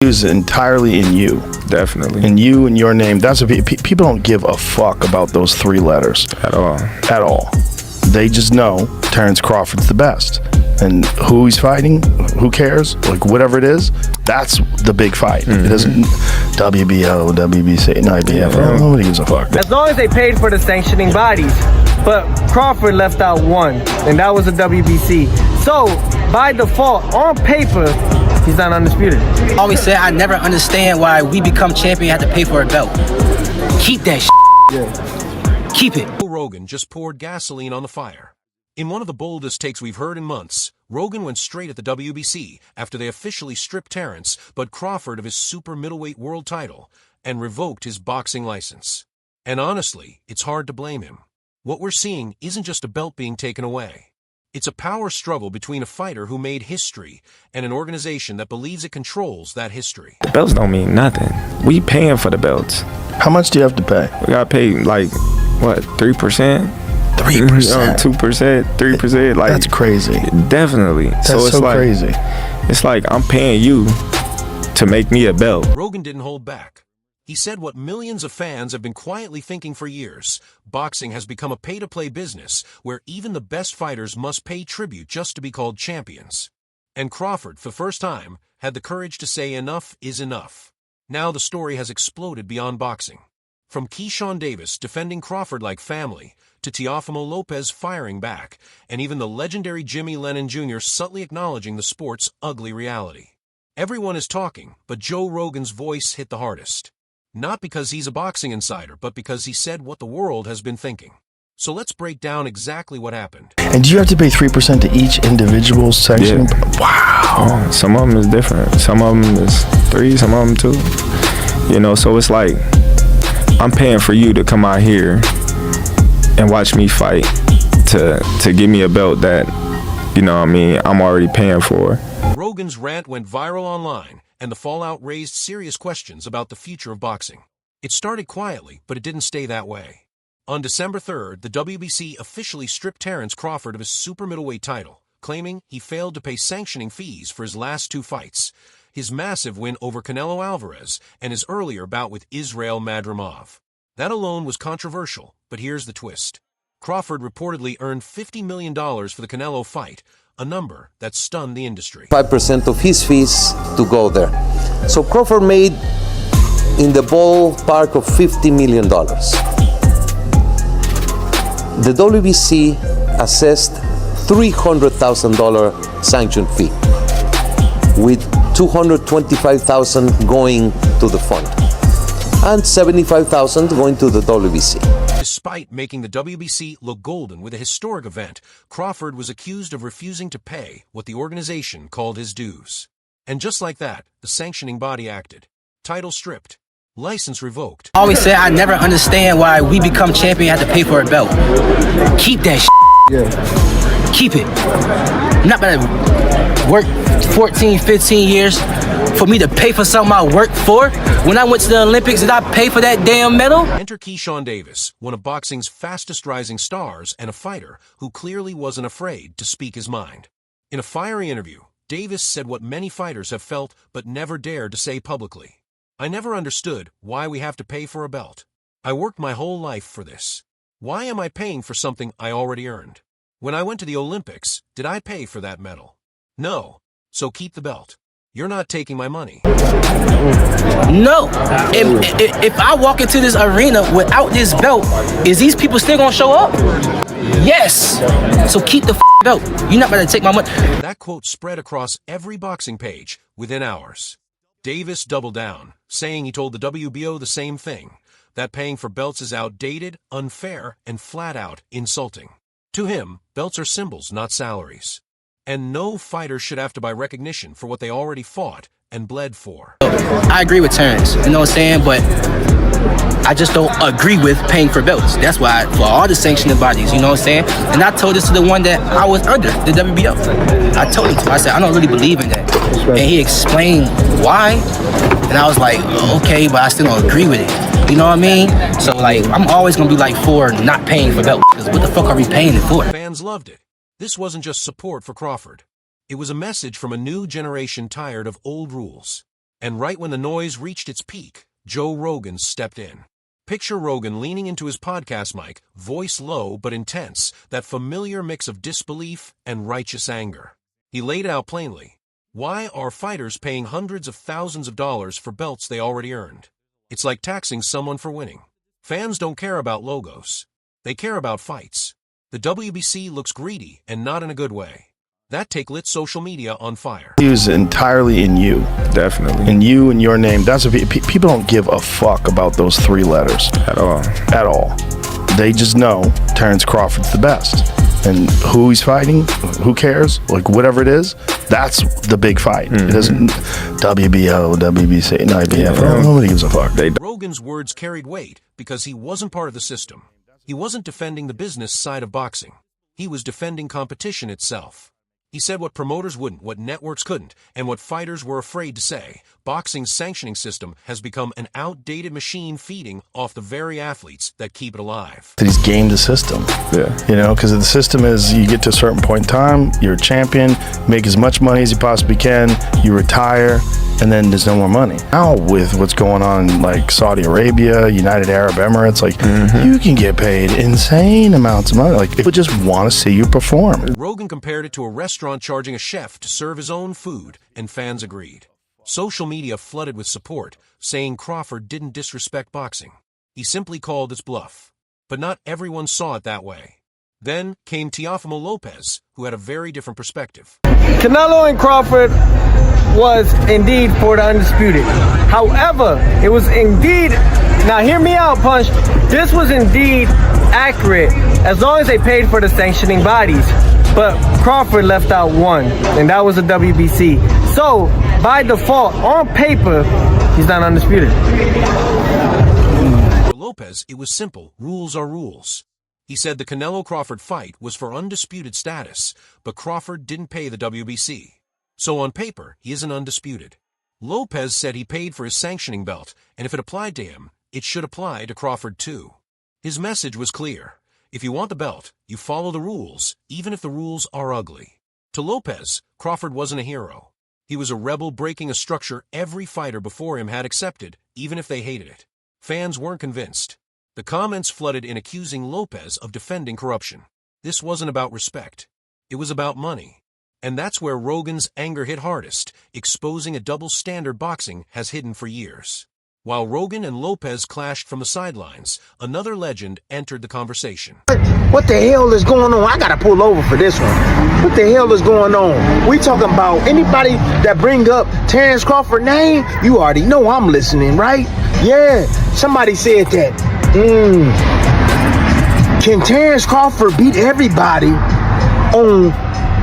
is entirely in you. Definitely. In you and your name. That's what people don't give a fuck about those 3 letters. At all. At all. They just know Terence Crawford's the best. And who he's fighting, who cares? Like, whatever it is, that's the big fight. It doesn't WBO, WBC, IBF, nobody gives a fuck. As long as they paid for the sanctioning bodies. But Crawford left out one, and that was the WBC. So, by default, on paper, he's not undisputed. I always say I never understand why we become champion have to pay for a belt. Keep that shit. Keep it. Joe Rogan just poured gasoline on the fire. In one of the boldest takes we've heard in months, Rogan went straight at the WBC after they officially stripped Terence but Crawford of his super middleweight world title and revoked his boxing license. And honestly, it's hard to blame him. What we're seeing isn't just a belt being taken away. It's a power struggle between a fighter who made history and an organization that believes it controls that history. The belts don't mean nothing. We paying for the belts. How much do you have to pay? We got paid like, what, 3%? 3%? 2%, 3%. Like, that's crazy. Definitely. That's so it's so like, crazy. It's like I'm paying you to make me a belt. Rogan didn't hold back. He said what millions of fans have been quietly thinking for years. Boxing has become a pay-to-play business where even the best fighters must pay tribute just to be called champions. And Crawford, for the first time, had the courage to say enough is enough. Now the story has exploded beyond boxing. From Keyshawn Davis defending Crawford like family, to Teofimo Lopez firing back, and even the legendary Jimmy Lennon Jr. subtly acknowledging the sport's ugly reality. Everyone is talking, but Joe Rogan's voice hit the hardest. Not because he's a boxing insider, but because he said what the world has been thinking. So let's break down exactly what happened. And do you have to pay 3% to each individual section? Yeah. Wow. Some of them is different. Some of them is 3, some of them 2. You know, so it's like, I'm paying for you to come out here and watch me fight to give me a belt that, you know what I mean, I'm already paying for. Rogan's rant went viral online, and the fallout raised serious questions about the future of boxing. It started quietly, but it didn't stay that way. On December 3rd, the WBC officially stripped Terence Crawford of his super middleweight title, claiming he failed to pay sanctioning fees for his last 2 fights, his massive win over Canelo Alvarez and his earlier bout with Israil Madrimov. That alone was controversial, but here's the twist. Crawford reportedly earned $50 million for the Canelo fight, a number that stunned the industry. 5% of his fees to go there. So Crawford made in the ballpark of $50 million. The WBC assessed $300,000 sanction fee, with $225,000 going to the fund and $75,000 going to the WBC. Despite making the WBC look golden with a historic event, Crawford was accused of refusing to pay what the organization called his dues. And just like that, the sanctioning body acted. Title stripped. License revoked. I always say I never understand why we become champion have to pay for a belt. Keep that shit. Keep it. I'm not gonna work 14, 15 years for me to pay for something I worked for. When I went to the Olympics, did I pay for that damn medal? Enter Keyshawn Davis, one of boxing's fastest rising stars and a fighter who clearly wasn't afraid to speak his mind. In a fiery interview, Davis said what many fighters have felt but never dared to say publicly. I never understood why we have to pay for a belt. I worked my whole life for this. Why am I paying for something I already earned? When I went to the Olympics, did I pay for that medal? No. So keep the belt. You're not taking my money. No. If I walk into this arena without this belt, is these people still gonna show up? Yes. So keep the belt. You're not gonna take my money. That quote spread across every boxing page within hours. Davis doubled down, saying he told the WBO the same thing, that paying for belts is outdated, unfair, and flat-out insulting. To him, belts are symbols, not salaries. And no fighter should have to buy recognition for what they already fought and bled for. I agree with Terence, you know what I'm saying, but I just don't agree with paying for belts. That's why, for all the sanctioning bodies, you know what I'm saying? And I told this to the one that I was under, the WBO. I told him to, I said, I don't really believe in that. And he explained why, and I was like, okay, but I still don't agree with it. You know what I mean? So, like, I'm always gonna be like for not paying for belts, because what the fuck are we paying it for? Fans loved it. This wasn't just support for Crawford. It was a message from a new generation tired of old rules. And right when the noise reached its peak, Joe Rogan stepped in. Picture Rogan leaning into his podcast mic, voice low but intense, that familiar mix of disbelief and righteous anger. He laid it out plainly. Why are fighters paying hundreds of thousands of dollars for belts they already earned? It's like taxing someone for winning. Fans don't care about logos. They care about fights. The WBC looks greedy, and not in a good way. That take lit social media on fire. He was entirely in you. Definitely. In you and your name. That's people don't give a fuck about those three letters. At all. At all. They just know Terence Crawford's the best. And who he's fighting, who cares? Like, whatever it is, that's the big fight. It doesn't WBO, WBC, and IBF. Nobody gives a fuck. Rogan's words carried weight because he wasn't part of the system. He wasn't defending the business side of boxing. He was defending competition itself. He said what promoters wouldn't, what networks couldn't, and what fighters were afraid to say. Boxing's sanctioning system has become an outdated machine feeding off the very athletes that keep it alive. He's gamed the system. Yeah. You know, because the system is you get to a certain point in time, you're a champion, make as much money as you possibly can, you retire, and then there's no more money. Now with what's going on in like Saudi Arabia, United Arab Emirates, like you can get paid insane amounts of money. Like people just want to see you perform. Rogan compared it to a restaurant charging a chef to serve his own food, and fans agreed. Social media flooded with support, saying Crawford didn't disrespect boxing. He simply called its bluff. But not everyone saw it that way. Then came Teofimo Lopez, who had a very different perspective. Canelo and Crawford was indeed for the undisputed. However, it was indeed, now hear me out, Punch, this was indeed accurate as long as they paid for the sanctioning bodies. But Crawford left out one, and that was the WBC. So, by default, on paper, he's not undisputed. For Lopez, it was simple. Rules are rules. He said the Canelo-Crawford fight was for undisputed status, but Crawford didn't pay the WBC. So on paper, he isn't undisputed. Lopez said he paid for his sanctioning belt, and if it applied to him, it should apply to Crawford too. His message was clear. If you want the belt, you follow the rules, even if the rules are ugly. To Lopez, Crawford wasn't a hero. He was a rebel breaking a structure every fighter before him had accepted, even if they hated it. Fans weren't convinced. The comments flooded in accusing Lopez of defending corruption. This wasn't about respect. It was about money. And that's where Rogan's anger hit hardest, exposing a double standard boxing has hidden for years. While Rogan and Lopez clashed from the sidelines, another legend entered the conversation. What the hell is going on? I gotta pull over for this one. What the hell is going on? We talking about anybody that bring up Terence Crawford name? You already know I'm listening, right? Yeah, somebody said that. Can Terence Crawford beat everybody on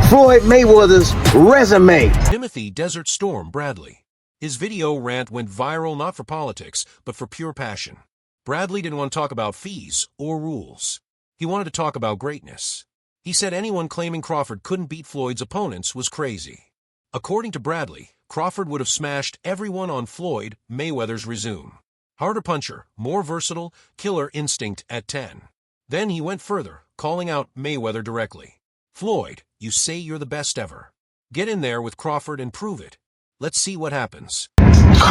Floyd Mayweather's resume? Timothy Desert Storm Bradley. His video rant went viral not for politics, but for pure passion. Bradley didn't want to talk about fees or rules. He wanted to talk about greatness. He said anyone claiming Crawford couldn't beat Floyd's opponents was crazy. According to Bradley, Crawford would have smashed everyone on Floyd Mayweather's resume. Harder puncher, more versatile, killer instinct at 10. Then he went further, calling out Mayweather directly. Floyd, you say you're the best ever. Get in there with Crawford and prove it. Let's see what happens.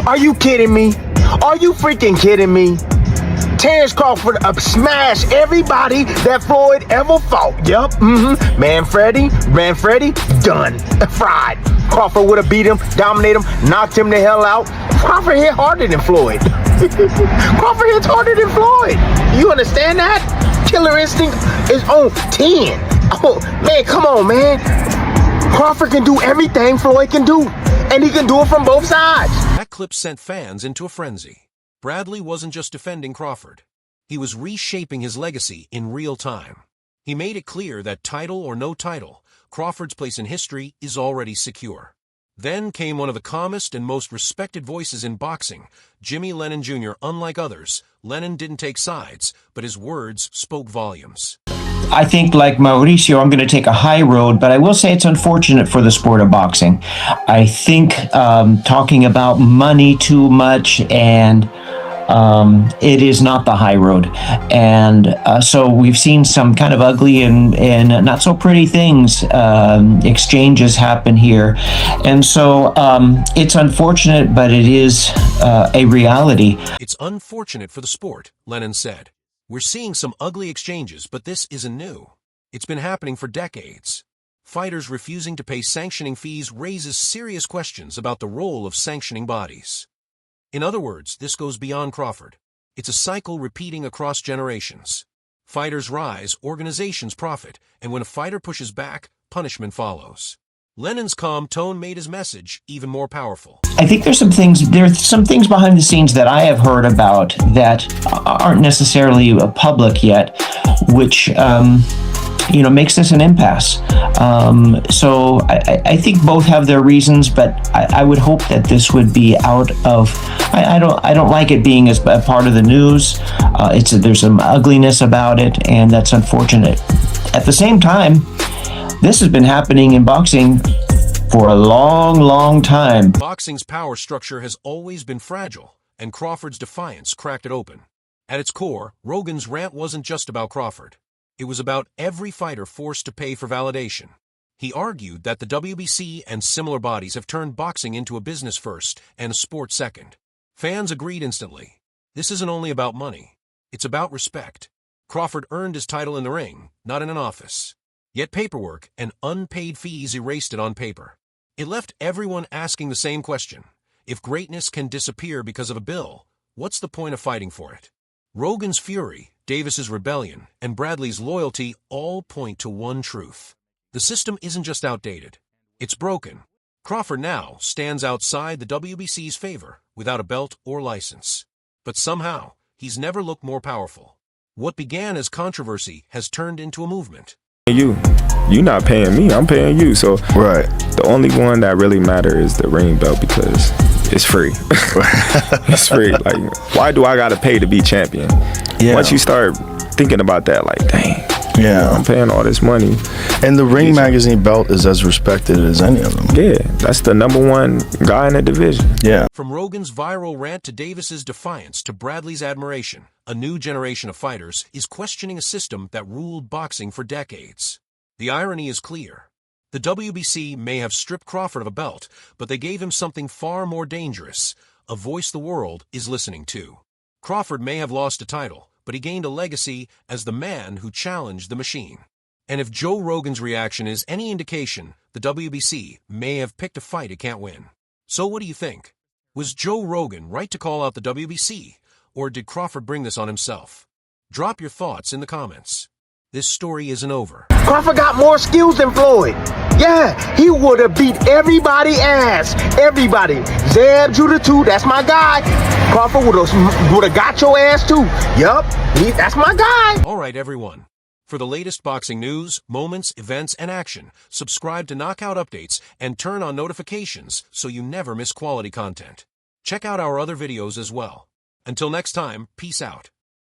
Are you kidding me? Are you freaking kidding me? Terence Crawford smashed everybody that Floyd ever fought. Yup, Manfredi, done. Fried. Crawford would have beat him, dominated him, knocked him the hell out. Crawford hit harder than Floyd. Crawford hits harder than Floyd. You understand that? Killer instinct is on 10. Oh, man, come on, man. Crawford can do everything Floyd can do, and he can do it from both sides. That clip sent fans into a frenzy. Bradley wasn't just defending Crawford. He was reshaping his legacy in real time. He made it clear that title or no title, Crawford's place in history is already secure. Then came one of the calmest and most respected voices in boxing, Jimmy Lennon Jr. Unlike others, Lennon didn't take sides, but his words spoke volumes. I think, like Mauricio, I'm going to take a high road, but I will say it's unfortunate for the sport of boxing. I think talking about money too much and it is not the high road. And so we've seen some kind of ugly and not so pretty things, exchanges happen here. And so it's unfortunate, but it is a reality. It's unfortunate for the sport, Lennon said. We're seeing some ugly exchanges, but this isn't new. It's been happening for decades. Fighters refusing to pay sanctioning fees raises serious questions about the role of sanctioning bodies. In other words, this goes beyond Crawford. It's a cycle repeating across generations. Fighters rise, organizations profit, and when a fighter pushes back, punishment follows. Lennon's calm tone made his message even more powerful. I think there's some things behind the scenes that I have heard about that aren't necessarily public yet, which makes this an impasse. So I think both have their reasons, but I would hope that this would be out of. I don't like it being as a part of the news. There's some ugliness about it, and that's unfortunate. At the same time, this has been happening in boxing for a long, long time. Boxing's power structure has always been fragile, and Crawford's defiance cracked it open. At its core, Rogan's rant wasn't just about Crawford. It was about every fighter forced to pay for validation. He argued that the WBC and similar bodies have turned boxing into a business first and a sport second. Fans agreed instantly. This isn't only about money. It's about respect. Crawford earned his title in the ring, not in an office. Yet paperwork and unpaid fees erased it on paper. It left everyone asking the same question. If greatness can disappear because of a bill, what's the point of fighting for it? Rogan's fury, Davis's rebellion, and Bradley's loyalty all point to one truth. The system isn't just outdated. It's broken. Crawford now stands outside the WBC's favor without a belt or license. But somehow, he's never looked more powerful. What began as controversy has turned into a movement. You not paying me, I'm paying you. So Right. the only one that really matters is the ring belt because it's free. It's free. Like, why do I gotta pay to be champion? Yeah. Once you start thinking about that, like, dang, Yeah. I'm paying all this money. And the Ring Magazine belt is as respected as any of them. Yeah, that's the #1 guy in the division. Yeah. From Rogan's viral rant to Davis's defiance to Bradley's admiration, a new generation of fighters is questioning a system that ruled boxing for decades. The irony is clear. The WBC may have stripped Crawford of a belt, but they gave him something far more dangerous, a voice the world is listening to. Crawford may have lost a title, but he gained a legacy as the man who challenged the machine. And if Joe Rogan's reaction is any indication, the WBC may have picked a fight it can't win. So what do you think? Was Joe Rogan right to call out the WBC, or did Crawford bring this on himself? Drop your thoughts in the comments. This story isn't over. Crawford got more skills than Floyd. Yeah, he would have beat everybody ass. Everybody. Zeb Judah too, that's my guy. Crawford would have got your ass too. Yup, that's my guy. All right, everyone. For the latest boxing news, moments, events, and action, subscribe to Knockout Updates and turn on notifications so you never miss quality content. Check out our other videos as well. Until next time, peace out.